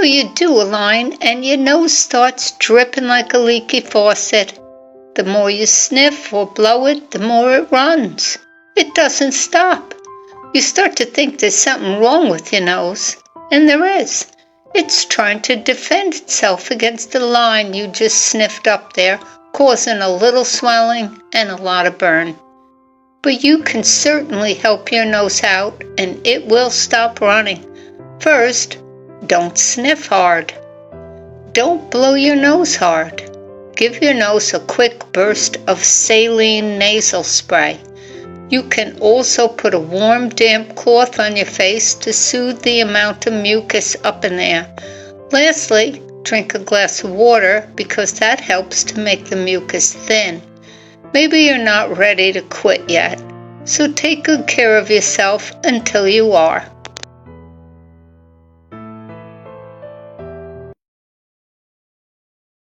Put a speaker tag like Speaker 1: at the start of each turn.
Speaker 1: you do a line and your nose starts dripping like a leaky faucet. The more you sniff or blow it, the more it runs. It doesn't stop. You start to think there's something wrong with your nose, and there is. It's trying to defend itself against the line you just sniffed up there, causing a little swelling and a lot of burn. But you can certainly help your nose out, and it will stop running. First, don't sniff hard. Don't blow your nose hard. Give your nose a quick burst of saline nasal spray. You can also put a warm, damp cloth on your face to soothe the amount of mucus up in there. Lastly, drink a glass of water because that helps to make the mucus thin. Maybe you're not ready to quit yet, so take good care of yourself until you are.